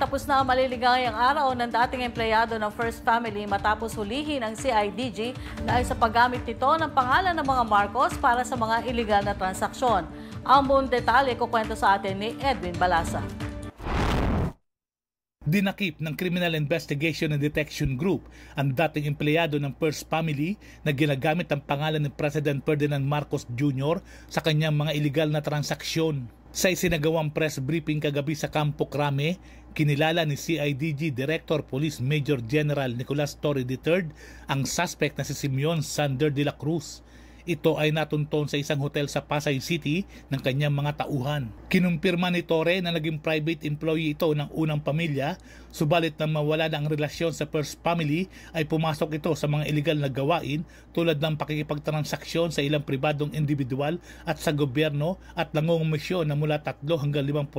Tapos na ang maliligayang araw ng dating empleyado ng First Family matapos hulihin ang CIDG dahil sa paggamit nito ng pangalan ng mga Marcos para sa mga iligal na transaksyon. Ang buong detalye kukwento sa atin ni Edwin Balasa. Dinakip ng Criminal Investigation and Detection Group ang dating empleyado ng First Family na ginagamit ang pangalan ni President Ferdinand Marcos Jr. sa kanyang mga iligal na transaksyon. Sa isinagawang press briefing kagabi sa Campo Crame, kinilala ni CIDG Director Police Major General Nicolas Torre III ang suspect na si Simeon Sander de la Cruz. Ito ay natunton sa isang hotel sa Pasay City ng kanyang mga tauhan. Kinumpirma ni Torre na naging private employee ito ng unang pamilya, subalit nang mawala na ang relasyon sa First Family ay pumasok ito sa mga iligal na gawain tulad ng pakikipagtransaksyon sa ilang pribadong individual at sa gobyerno at nangungumisyon na mula 3 hanggang 5%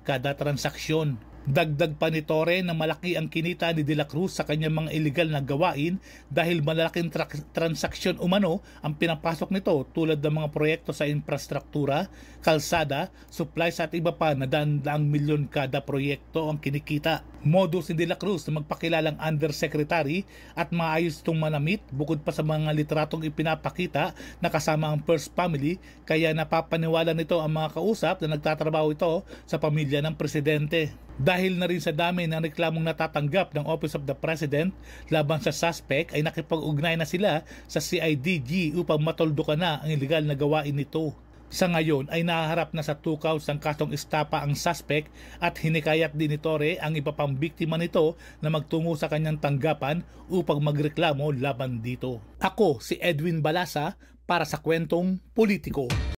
kada transaksyon. Dagdag pa ni Torre na malaki ang kinita ni De La Cruz sa kanyang mga iligal na gawain dahil malalaking transaksyon umano ang pinapasok nito tulad ng mga proyekto sa infrastruktura, kalsada, supplies at iba pa na daan-daang milyon kada proyekto ang kinikita. Modus ni De La Cruz na magpakilalang undersecretary at maayos itong manamit bukod pa sa mga litratong ipinapakita na kasama ang First Family, kaya napapaniwala nito ang mga kausap na nagtatrabaho ito sa pamilya ng presidente. Dahil na rin sa dami ng reklamong natatanggap ng Office of the President laban sa suspect ay nakipag-ugnay na sila sa CIDG upang matoldukan na ang iligal na gawain nito. Sa ngayon ay nahaharap na sa 2 counts ng kasong estapa ang suspect at hinikayat din ni Torre ang iba pang biktima nito na magtungo sa kanyang tanggapan upang magreklamo laban dito. Ako si Edwin Balasa para sa Kwentong Politiko.